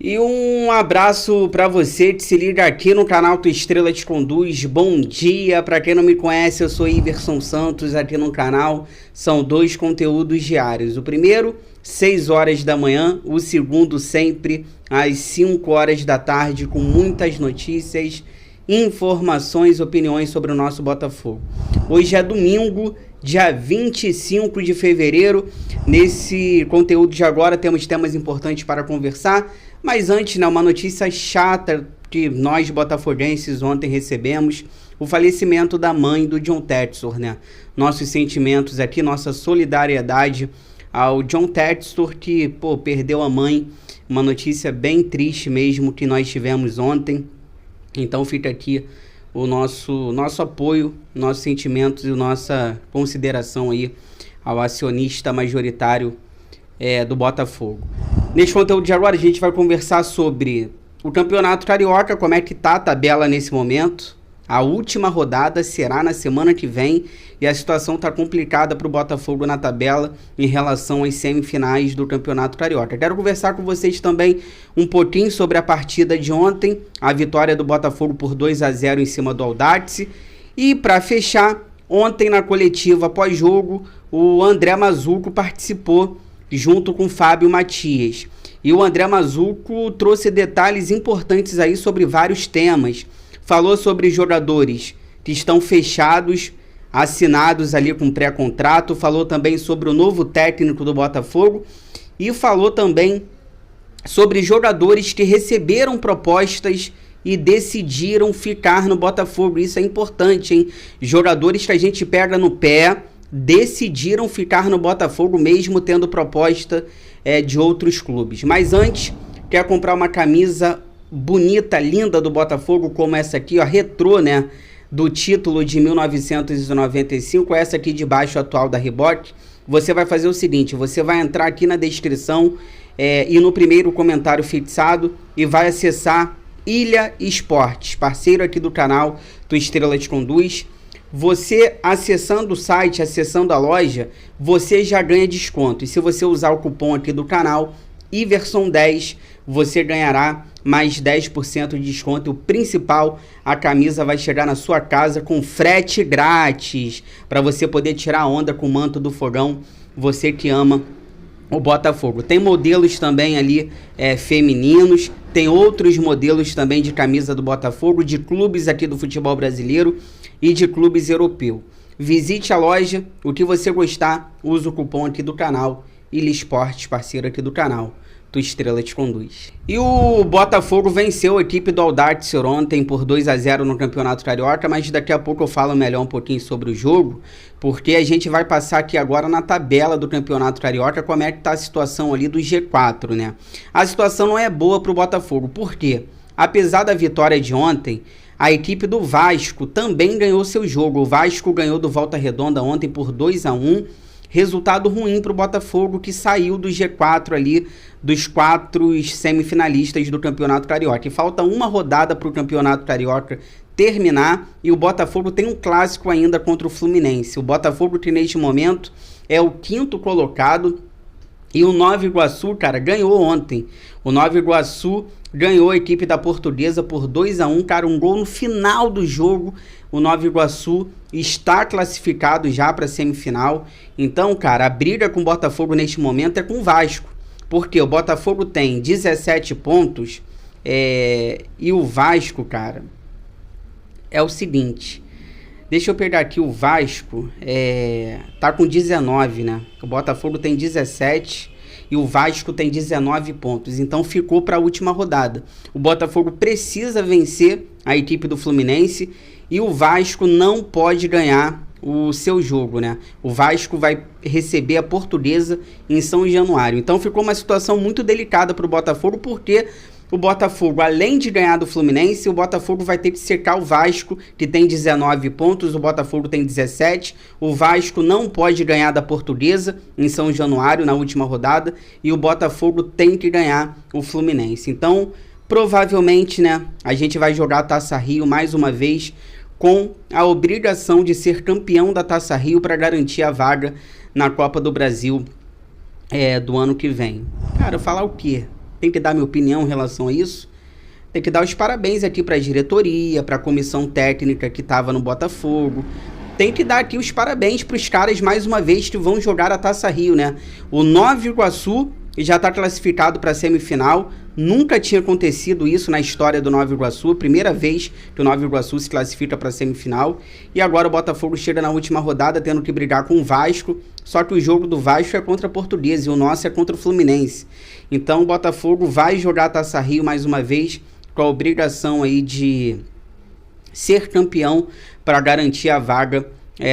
E um abraço para você que se liga aqui no canal Tua Estrela Te Conduz. Bom dia, para quem não me conhece, eu sou Iverson Santos aqui no canal. São 2 conteúdos diários. O primeiro, 6 horas da manhã, o segundo sempre às 5 horas da tarde, com muitas notícias, informações, opiniões sobre o nosso Botafogo. Hoje é domingo, dia 25 de fevereiro. Nesse conteúdo de agora temos temas importantes para conversar. Mas antes, uma notícia chata que nós botafoguenses ontem recebemos, o falecimento da mãe do John Textor, Nossos sentimentos aqui, nossa solidariedade ao John Textor, que, perdeu a mãe. Uma notícia bem triste mesmo que nós tivemos ontem. Então fica aqui o nosso apoio, nossos sentimentos e nossa consideração aí ao acionista majoritário do Botafogo. Neste conteúdo de agora a gente vai conversar sobre o Campeonato Carioca, como é que tá a tabela nesse momento. A última rodada será na semana que vem e a situação está complicada para o Botafogo na tabela em relação às semifinais do Campeonato Carioca. Quero conversar com vocês também um pouquinho sobre a partida de ontem, a vitória do Botafogo por 2-0 em cima do Audax. E para fechar, ontem na coletiva pós-jogo, o André Mazzuco participou junto com Fábio Matias. E o André Mazzuco trouxe detalhes importantes aí sobre vários temas. Falou sobre jogadores que estão fechados, assinados ali com pré-contrato. Falou também sobre o novo técnico do Botafogo. E falou também sobre jogadores que receberam propostas e decidiram ficar no Botafogo. Isso é importante, hein? Jogadores que a gente pega no pé decidiram ficar no Botafogo mesmo tendo proposta de outros clubes. Mas antes, quer comprar uma camisa bonita, linda do Botafogo, como essa aqui, retrô, do título de 1995, essa aqui de baixo atual da Reebok, você vai fazer o seguinte, você vai entrar aqui na descrição e no primeiro comentário fixado e vai acessar Ilha Esportes, parceiro aqui do canal Tua Estrela Te Conduz. Você acessando o site, acessando a loja, você já ganha desconto. E se você usar o cupom aqui do canal, Iverson10, você ganhará mais 10% de desconto. O principal, a camisa vai chegar na sua casa com frete grátis, para você poder tirar onda com o manto do fogão, você que ama o Botafogo. Tem modelos também ali femininos, tem outros modelos também de camisa do Botafogo, de clubes aqui do futebol brasileiro e de clubes europeus. Visite a loja, o que você gostar, usa o cupom aqui do canal, Ilha Esportes, parceiro aqui do canal, Tua Estrela Te Conduz. E o Botafogo venceu a equipe do Audax ontem por 2-0 no Campeonato Carioca, mas daqui a pouco eu falo melhor um pouquinho sobre o jogo, porque a gente vai passar aqui agora na tabela do Campeonato Carioca, como é que tá a situação ali do G4, A situação não é boa pro Botafogo, por quê? Apesar da vitória de ontem, a equipe do Vasco também ganhou seu jogo. O Vasco ganhou do Volta Redonda ontem por 2-1. Resultado ruim para o Botafogo, que saiu do G4 ali, dos 4 semifinalistas do Campeonato Carioca. E falta uma rodada para o Campeonato Carioca terminar e o Botafogo tem um clássico ainda contra o Fluminense. O Botafogo, que neste momento é o 5º colocado, e o Nova Iguaçu, ganhou ontem. O Nova Iguaçu ganhou a equipe da Portuguesa por 2-1, um gol no final do jogo. O Nova Iguaçu está classificado já para a semifinal. Então, a briga com o Botafogo neste momento é com o Vasco. Porque o Botafogo tem 17 pontos e o Vasco, é o seguinte. Deixa eu pegar aqui o Vasco, tá com 19, O Botafogo tem 17 e o Vasco tem 19 pontos. Então ficou para a última rodada. O Botafogo precisa vencer a equipe do Fluminense e o Vasco não pode ganhar o seu jogo, O Vasco vai receber a Portuguesa em São Januário. Então ficou uma situação muito delicada para o Botafogo, porque o Botafogo, além de ganhar do Fluminense, o Botafogo vai ter que secar o Vasco, que tem 19 pontos, o Botafogo tem 17. O Vasco não pode ganhar da Portuguesa em São Januário na última rodada e o Botafogo tem que ganhar o Fluminense. Então, provavelmente, a gente vai jogar a Taça Rio mais uma vez com a obrigação de ser campeão da Taça Rio para garantir a vaga na Copa do Brasil do ano que vem. Cara, falar o quê? tem que dar minha opinião em relação a isso. Tem que dar os parabéns aqui para a diretoria, para a comissão técnica que estava no Botafogo. Tem que dar aqui os parabéns para os caras, mais uma vez, que vão jogar a Taça Rio, né? O Nova Iguaçu já está classificado para a semifinal. Nunca tinha acontecido isso na história do Nova Iguaçu. Primeira vez que o Nova Iguaçu se classifica para a semifinal. E agora o Botafogo chega na última rodada tendo que brigar com o Vasco. Só que o jogo do Vasco é contra a Portuguesa e o nosso é contra o Fluminense. Então o Botafogo vai jogar a Taça Rio mais uma vez, com a obrigação aí de ser campeão para garantir a vaga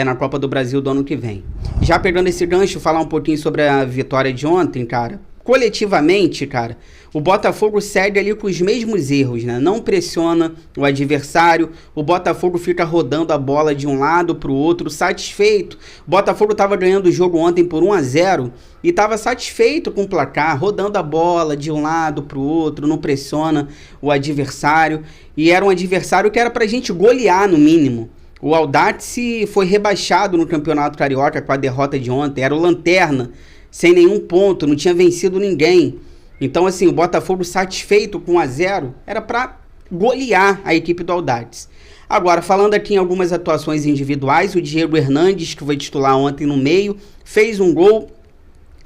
na Copa do Brasil do ano que vem. Já pegando esse gancho, falar um pouquinho sobre a vitória de ontem, cara. Coletivamente, cara, o Botafogo segue ali com os mesmos erros, né? Não pressiona o adversário, o Botafogo fica rodando a bola de um lado para o outro, satisfeito. O Botafogo estava ganhando o jogo ontem por 1-0 e estava satisfeito com o placar, rodando a bola de um lado para o outro, não pressiona o adversário. E era um adversário que era para a gente golear no mínimo. O Audax foi rebaixado no Campeonato Carioca com a derrota de ontem, era o lanterna, sem nenhum ponto, não tinha vencido ninguém. Então, assim, o Botafogo satisfeito com 1-0 era para golear a equipe do Audax. Agora, falando aqui em algumas atuações individuais, o Diego Hernandes, que foi titular ontem no meio, fez um gol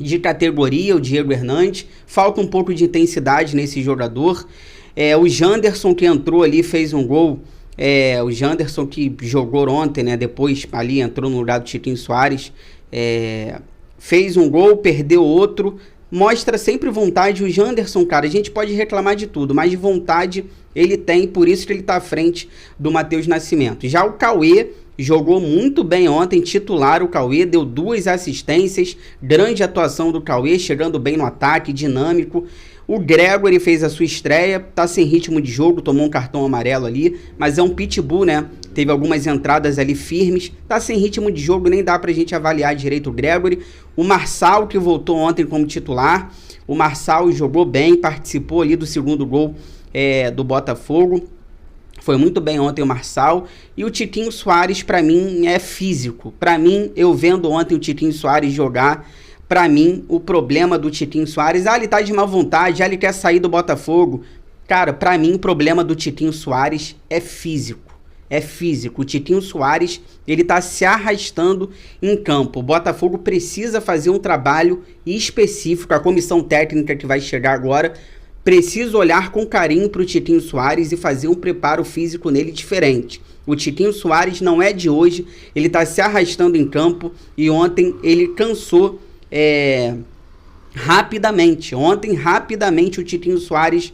de categoria, o Diego Hernandes. Falta um pouco de intensidade nesse jogador. O Janderson, que entrou ali, fez um gol. O Janderson, que jogou ontem, né? Depois ali entrou no lugar do Tiquinho Soares. Fez um gol, perdeu outro. Mostra sempre vontade. O Janderson, cara, a gente pode reclamar de tudo, mas de vontade ele tem, por isso que ele tá à frente do Matheus Nascimento. Já o Cauê jogou muito bem ontem, titular o Cauê, deu 2 assistências, grande atuação do Cauê, chegando bem no ataque, dinâmico. O Gregory fez a sua estreia, tá sem ritmo de jogo, tomou um cartão amarelo ali, mas é um pitbull, né? Teve algumas entradas ali firmes, tá sem ritmo de jogo, nem dá pra gente avaliar direito o Gregory. O Marçal, que voltou ontem como titular, o Marçal jogou bem, participou ali do segundo gol do Botafogo. Foi muito bem ontem o Marçal. E o Tiquinho Soares, pra mim, é físico. Pra mim, eu vendo ontem o Tiquinho Soares jogar, pra mim, o problema do Tiquinho Soares, ele tá de má vontade, ele quer sair do Botafogo. Cara, pra mim, o problema do Tiquinho Soares é físico. É físico. O Tiquinho Soares, ele tá se arrastando em campo. O Botafogo precisa fazer um trabalho específico. A comissão técnica que vai chegar agora precisa olhar com carinho para o Tiquinho Soares e fazer um preparo físico nele diferente. O Tiquinho Soares não é de hoje, ele está se arrastando em campo e ontem ele cansou rapidamente. Ontem, rapidamente, o Tiquinho Soares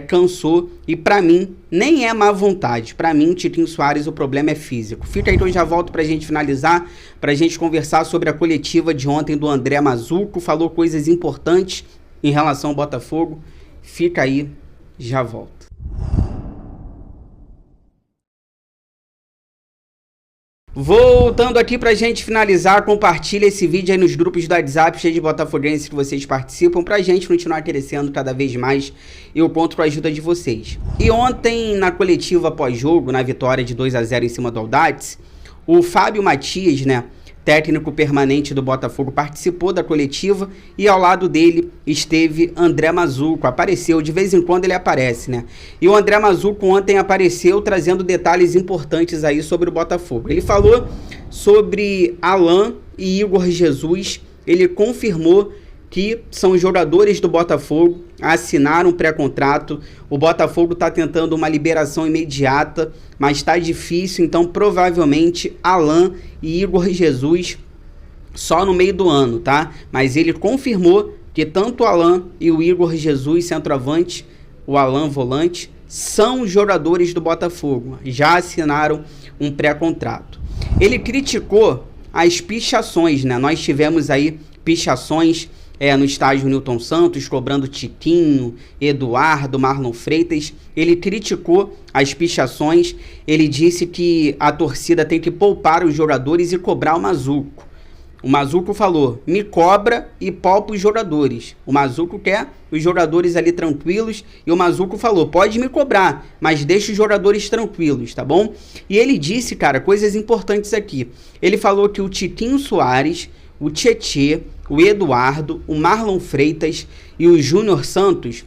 cansou e para mim nem é má vontade. Para mim, o Tiquinho Soares, o problema é físico. Fica aí que eu já volto para a gente finalizar, para a gente conversar sobre a coletiva de ontem do André Mazzuco. Falou coisas importantes em relação ao Botafogo. Fica aí, já volto. Voltando aqui pra gente finalizar, compartilha esse vídeo aí nos grupos do WhatsApp, cheio de botafoguenses que vocês participam, pra gente continuar crescendo cada vez mais. Eu conto com a ajuda de vocês. E ontem, na coletiva pós-jogo, na vitória de 2-0 em cima do Audax, o Fábio Matias, né, técnico permanente do Botafogo, participou da coletiva e ao lado dele esteve André Mazzuco. Apareceu, de vez em quando ele aparece, né? E o André Mazzuco ontem apareceu trazendo detalhes importantes aí sobre o Botafogo. Ele falou sobre Alan e Igor Jesus, ele confirmou que são jogadores do Botafogo, assinaram um pré-contrato. O Botafogo está tentando uma liberação imediata, mas está difícil, então provavelmente Alan e Igor Jesus só no meio do ano, tá? Mas ele confirmou que tanto o Alan e o Igor Jesus, centroavante, o Alan volante, são jogadores do Botafogo, já assinaram um pré-contrato. Ele criticou as pichações, né? Nós tivemos aí pichações no estádio Newton Santos, cobrando Tiquinho, Eduardo, Marlon Freitas. Ele criticou as pichações, ele disse que a torcida tem que poupar os jogadores e cobrar o Mazzuco. O Mazzuco falou, me cobra e poupa os jogadores. O Mazzuco quer os jogadores ali tranquilos e o Mazzuco falou, pode me cobrar, mas deixa os jogadores tranquilos, tá bom? E ele disse, cara, coisas importantes aqui. Ele falou que o Tiquinho Soares, o Tietê, o Eduardo, o Marlon Freitas e o Júnior Santos,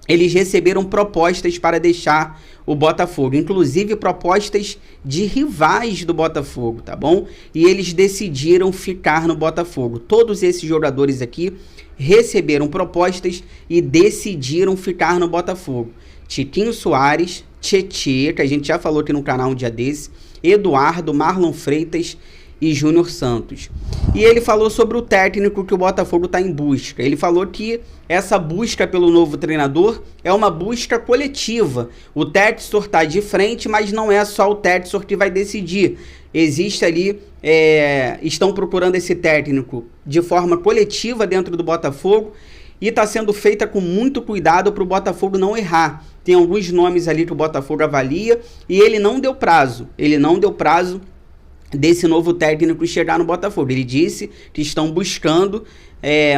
eles receberam propostas para deixar o Botafogo, inclusive propostas de rivais do Botafogo, tá bom? E eles decidiram ficar no Botafogo. Todos esses jogadores aqui receberam propostas e decidiram ficar no Botafogo. Tiquinho Soares, Tietê, que a gente já falou aqui no canal um dia desse, Eduardo, Marlon Freitas e Júnior Santos. E ele falou sobre o técnico que o Botafogo está em busca. Ele falou que essa busca pelo novo treinador é uma busca coletiva. O Textor está de frente, mas não é só o Textor que vai decidir. Existe ali, estão procurando esse técnico de forma coletiva dentro do Botafogo e está sendo feita com muito cuidado para o Botafogo não errar. Tem alguns nomes ali que o Botafogo avalia e ele não deu prazo. Desse novo técnico chegar no Botafogo. Ele disse que estão buscando,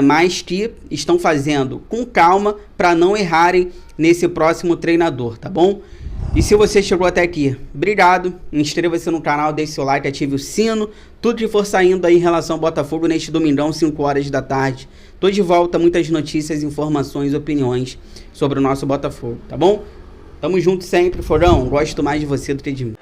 mas que estão fazendo com calma para não errarem nesse próximo treinador, tá bom? E se você chegou até aqui, obrigado, inscreva-se no canal, deixe seu like, ative o sino, tudo que for saindo aí em relação ao Botafogo neste domingão, 5 horas da tarde. Tô de volta, muitas notícias, informações, opiniões sobre o nosso Botafogo, tá bom? Tamo junto sempre, Forão, gosto mais de você do que de mim.